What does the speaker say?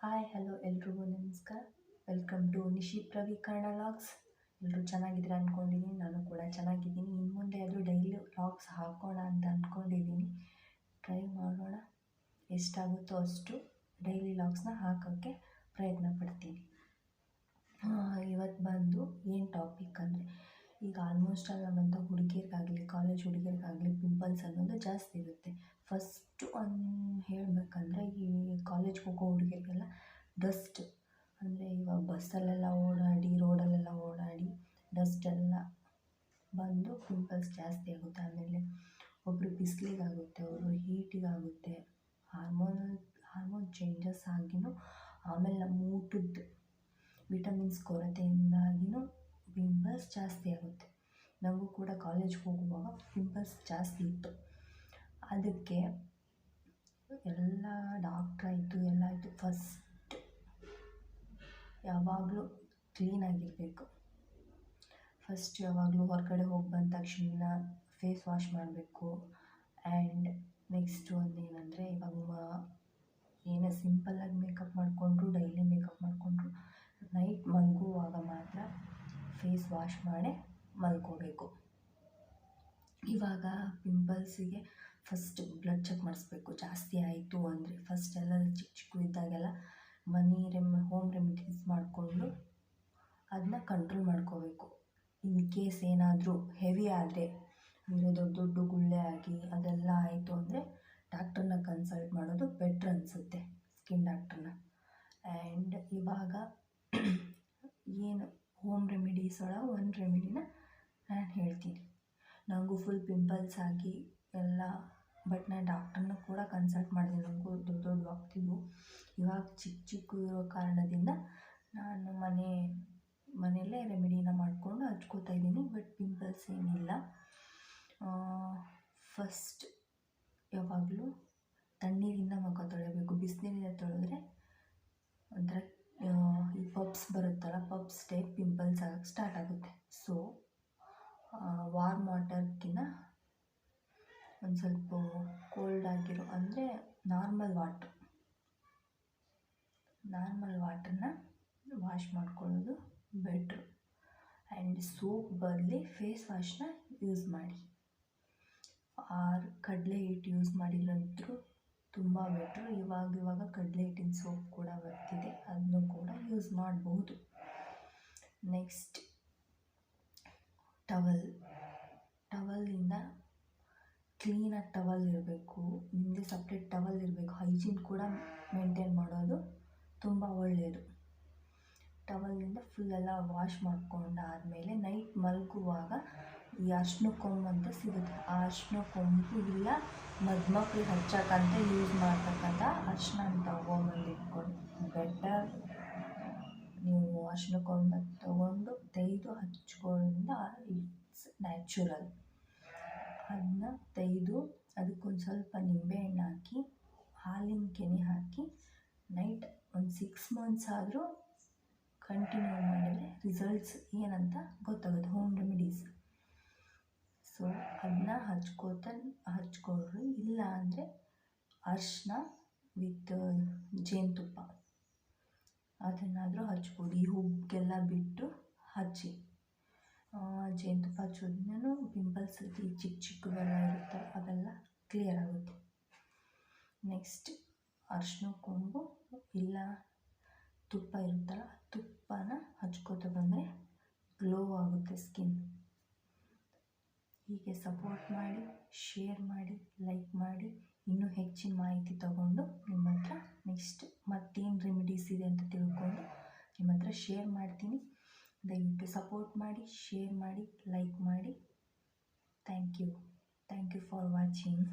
Hi hello ಎಲ್ರಿಗೂ ನಮಸ್ಕಾರ. Welcome to Nishi ಪ್ರವೀಕರಣ ಲಾಗ್ಸ್. ಎಲ್ಲರೂ ಚೆನ್ನಾಗಿದ್ದೀರಾ ಅಂದ್ಕೊಂಡಿದ್ದೀನಿ. ನಾನು ಕೂಡ ಚೆನ್ನಾಗಿದ್ದೀನಿ. ಇನ್ನು ಮುಂದೆ ಅದು ಡೈಲಿ ಲಾಗ್ಸ್ ಹಾಕೋಣ ಅಂತ ಅಂದ್ಕೊಂಡಿದ್ದೀನಿ. ಟ್ರೈ ಮಾಡೋಣ, ಎಷ್ಟಾಗುತ್ತೋ ಅಷ್ಟು ಡೈಲಿ ಲಾಗ್ಸ್ನ ಹಾಕೋಕ್ಕೆ ಪ್ರಯತ್ನ ಪಡ್ತೀನಿ. ಇವತ್ತು ಬಂದು ಏನು ಟಾಪಿಕ್ ಅಂದರೆ, ಈಗ ಆಲ್ಮೋಸ್ಟ್ ಆಲ್ ನಮ್ಮಂಥ ಹುಡುಗಿಯರಿಗಾಗಲಿ, ಕಾಲೇಜ್ ಹುಡುಗಿಯರಿಗಾಗಲಿ ಪಿಂಪಲ್ಸ್ ಅನ್ನೋದು ಜಾಸ್ತಿ ಇರುತ್ತೆ. ಫಸ್ಟು ಹೇಳಬೇಕಂದ್ರೆ, ಈ ಕಾಲೇಜ್ಗೆ ಹೋಗೋ ಹುಡುಗಿಯರಿಗೆಲ್ಲ ಡಸ್ಟ್ ಅಂದರೆ, ಇವಾಗ ಬಸ್ಸಲ್ಲೆಲ್ಲ ಓಡಾಡಿ, ರೋಡಲ್ಲೆಲ್ಲ ಓಡಾಡಿ ಡಸ್ಟೆಲ್ಲ ಬಂದು ಪಿಂಪಲ್ಸ್ ಜಾಸ್ತಿ ಆಗುತ್ತೆ. ಆಮೇಲೆ ಒಬ್ಬರು ಬಿಸಿಲಿಗಾಗುತ್ತೆ, ಒಬ್ಬರು ಹೀಟಿಗಾಗುತ್ತೆ, ಹಾರ್ಮೋನ್ ಚೇಂಜಸ್ ಆಗಿನೂ, ಆಮೇಲೆ ನಮ್ಮ ಊಟದ ವಿಟಮಿನ್ಸ್ ಕೊರತೆಯಿಂದಾಗಿನೂ ಪಿಂಪಲ್ಸ್ ಜಾಸ್ತಿ ಆಗುತ್ತೆ. ನನಗೂ ಕೂಡ ಕಾಲೇಜ್ಗೆ ಹೋಗುವಾಗ ಪಿಂಪಲ್ಸ್ ಜಾಸ್ತಿ ಇತ್ತು. ಅದಕ್ಕೆ ಎಲ್ಲ ಡಾಕ್ಟ್ರಾಯಿತು, ಎಲ್ಲ ಆಯಿತು. ಫಸ್ಟ್ ಯಾವಾಗಲೂ ಕ್ಲೀನಾಗಿರಬೇಕು. ಫಸ್ಟ್ ಯಾವಾಗಲೂ ಹೊರಗಡೆ ಹೋಗಿ ಬಂದ ತಕ್ಷಣ ಫೇಸ್ ವಾಶ್ ಮಾಡಬೇಕು. ಆ್ಯಂಡ್ ನೆಕ್ಸ್ಟು ಒಂದೇನೆಂದರೆ, ಇವಾಗ ಏನೇ ಸಿಂಪಲ್ಲಾಗಿ ಮೇಕಪ್ ಮಾಡಿಕೊಂಡ್ರು, ಡೈಲಿ ಮೇಕಪ್ ಮಾಡಿಕೊಂಡ್ರು, ನೈಟ್ ಮಲಗುವಾಗ ಮಾತ್ರ ಫೇಸ್ ವಾಶ್ ಮಾಡೇ ಮಲ್ಕೋಬೇಕು. ಇವಾಗ ಪಿಂಪಲ್ಸಿಗೆ ಫಸ್ಟ್ ಬ್ಲಡ್ ಚೆಕ್ ಮಾಡಿಸ್ಬೇಕು. ಜಾಸ್ತಿ ಆಯಿತು ಅಂದರೆ ಫಸ್ಟ್ ಎಲ್ಲ ಚಿಕ್ಕ ಇದ್ದಾಗೆಲ್ಲ ಹೋಮ್ ರೆಮಿಡೀಸ್ ಮಾಡಿಕೊಂಡು ಅದನ್ನ ಕಂಟ್ರೋಲ್ ಮಾಡ್ಕೋಬೇಕು. ಇನ್ ಕೇಸ್ ಏನಾದರೂ ಹೆವಿ ಆದರೆ, ಅಂದರೆ ದೊಡ್ಡ ದೊಡ್ಡ ಗುಳ್ಳೆ ಆಗಿ ಅದೆಲ್ಲ ಆಯಿತು ಅಂದರೆ ಡಾಕ್ಟ್ರನ್ನ ಕನ್ಸಲ್ಟ್ ಮಾಡೋದು ಬೆಟ್ರ್ ಅನಿಸುತ್ತೆ, ಸ್ಕಿನ್ ಡಾಕ್ಟ್ರನ್ನ. ಆ್ಯಂಡ್ ಇವಾಗ ಏನು ಹೋಮ್ ರೆಮಿಡೀಸ್ ಒಳಗೆ ಒಂದು ರೆಮಿಡಿನ ನಾನು ಹೇಳ್ತೀನಿ. ನನಗೂ ಫುಲ್ ಪಿಂಪಲ್ಸ್ ಆಗಿ ಎಲ್ಲ, ಬಟ್ ನಾನು ಡಾಕ್ಟ್ರನ್ನ ಕೂಡ ಕನ್ಸಲ್ಟ್ ಮಾಡಿದೆ. ನನಗೂ ದೊಡ್ಡ ಆಗ್ತಿದ್ವು. ಇವಾಗ ಚಿಕ್ಕ ಇರೋ ಕಾರಣದಿಂದ ನಾನು ಮನೆಯಲ್ಲೇ ರೆಮಿಡಿನ ಮಾಡಿಕೊಂಡು ಹಚ್ಕೋತಾ ಇದ್ದೀನಿ. ಬಟ್ ಪಿಂಪಲ್ಸ್ ಏನಿಲ್ಲ. ಫಸ್ಟ್ ಯಾವಾಗಲೂ ತಣ್ಣೀರಿಂದ ಮುಖ ತೊಳಿಬೇಕು. ಬಿಸಿನೀರಿಂದ ತೊಳೆದ್ರೆ ಒಂಥರ ಈ ಪಬ್ಸ್ ಬರುತ್ತಲ್ಲ, ಪಬ್ಸ್ ಟೈಪ್ ಪಿಂಪಲ್ಸ್ ಆಗೋಕ್ಕೆ ಸ್ಟಾರ್ಟ್ ಆಗುತ್ತೆ. ಸೊ ವಾರ್ಮ್ ವಾಟರ್ಗಿನ್ನ ಒಂದು ಸ್ವಲ್ಪ ಕೋಲ್ಡ್ ಆಗಿರೋ, ಅಂದರೆ ನಾರ್ಮಲ್ ವಾಟರ್ನ ವಾಶ್ ಮಾಡ್ಕೊಳ್ಳೋದು ಬೆಟ್ರು. ಆ್ಯಂಡ್ ಸೋಪ್ ಬದಲಿ ಫೇಸ್ ವಾಶ್ನ ಯೂಸ್ ಮಾಡಿ. ಕಡಲೆ ಹಿಟ್ಟು ಯೂಸ್ ಮಾಡಿದ್ರಂತೂ ತುಂಬ ಬೆಟ್ರು. ಇವಾಗ ಕಡಲೆ ಹಿಟ್ಟಿನ ಸೋಪ್ ಕೂಡ ಬರ್ತಿದೆ, ಅದನ್ನು ಕೂಡ ಯೂಸ್ ಮಾಡಬಹುದು. ನೆಕ್ಸ್ಟ್ ಟವಲಿಂದ ಕ್ಲೀನಾಗಿ ಟವಲ್ ಇರಬೇಕು. ನಿಮ್ಮದೇ ಸಪ್ರೇಟ್ ಟವಲ್ ಇರಬೇಕು. ಹೈಜೀನ್ ಕೂಡ ಮೇಂಟೈನ್ ಮಾಡೋದು ತುಂಬ ಒಳ್ಳೆಯದು. ಟವಲಿಂದ ಫುಲ್ಲೆಲ್ಲ ವಾಶ್ ಮಾಡ್ಕೊಂಡಾದಮೇಲೆ ನೈಟ್ ಮಲಗುವಾಗ ಈ ಅರ್ಶಿನ ಕೊಂಬು ಅಂತ ಸಿಗುತ್ತೆ. ಆ ಅರ್ಶಿನ ಕೊಂಬು ಇಲ್ಲ ಮದುಮಕ್ಳಿಗೆ ಹಚ್ಚಕ್ಕಂತ ಯೂಸ್ ಮಾಡ್ತಕ್ಕಂಥ ಅರ್ಶಿನ ತೊಗೊಂಬಂದು ಇಟ್ಕೊಂಡು, ಬೆಟರ್ ನೀವು ಅರ್ಶಿನ ಕೊಂಬು ತೊಗೊಂಡು ತೆಗೆದು ಹಚ್ಕೊಳ್ಳೋದ್ರಿಂದ ಇಟ್ಸ್ ನ್ಯಾಚುರಲ್. ಅದನ್ನ ತೆಗೆದು ಅದಕ್ಕೊಂದು ಸ್ವಲ್ಪ ನಿಂಬೆಹಣ್ಣು ಹಾಕಿ, ಹಾಲಿನ ಕೆನೆ ಹಾಕಿ ನೈಟ್ ಒಂದು 6 months ಆದರೂ ಕಂಟಿನ್ಯೂ ಮಾಡಿದರೆ ರಿಸಲ್ಟ್ಸ್ ಏನಂತ ಗೊತ್ತಾಗುತ್ತೆ. Home remedies. ಸೊ ಅದನ್ನ ಹಚ್ಕೊಳ್ರಿ. ಇಲ್ಲ ಅಂದರೆ ಅರಿಶಿನ ವಿತ್ ಜೇನುತುಪ್ಪ ಅದನ್ನಾದರೂ ಹಚ್ಬೋದು. ಈ ಹುಬ್ಗೆಲ್ಲ ಬಿಟ್ಟು ಹಚ್ಚಿ. ಜೇನುತುಪ್ಪ ಹಚ್ಚೋದ್ರೂ ಪಿಂಪಲ್ಸ್ ಈ ಚಿಕ್ಕವೆಲ್ಲ ಇರುತ್ತೆ, ಅವೆಲ್ಲ ಕ್ಲಿಯರ್ ಆಗುತ್ತೆ. ನೆಕ್ಸ್ಟ್ ಅರಿಶಿನ ಕೊಂಬು ಇಲ್ಲ ತುಪ್ಪ ಇರುತ್ತಲ್ಲ, ತುಪ್ಪನ ಹಚ್ಕೋತಾ ಬಂದರೆ ಗ್ಲೋ ಆಗುತ್ತೆ ಸ್ಕಿನ್. ಹೀಗೆ ಸಪೋರ್ಟ್ ಮಾಡಿ, ಶೇರ್ ಮಾಡಿ, ಲೈಕ್ ಮಾಡಿ. ಇನ್ನೂ ಹೆಚ್ಚಿನ ಮಾಹಿತಿ ತಗೊಂಡು ನಿಮ್ಮ ಹತ್ರ ನೆಕ್ಸ್ಟ್ ಮತ್ತೇನು ರೆಮಿಡೀಸ್ ಇದೆ ಅಂತ ತಿಳ್ಕೊಂಡು ನಿಮ್ಮ ಹತ್ರ ಶೇರ್ ಮಾಡ್ತೀನಿ. ದಯವಿಟ್ಟು ಸಪೋರ್ಟ್ ಮಾಡಿ, ಶೇರ್ ಮಾಡಿ, ಲೈಕ್ ಮಾಡಿ. Thank you for watching.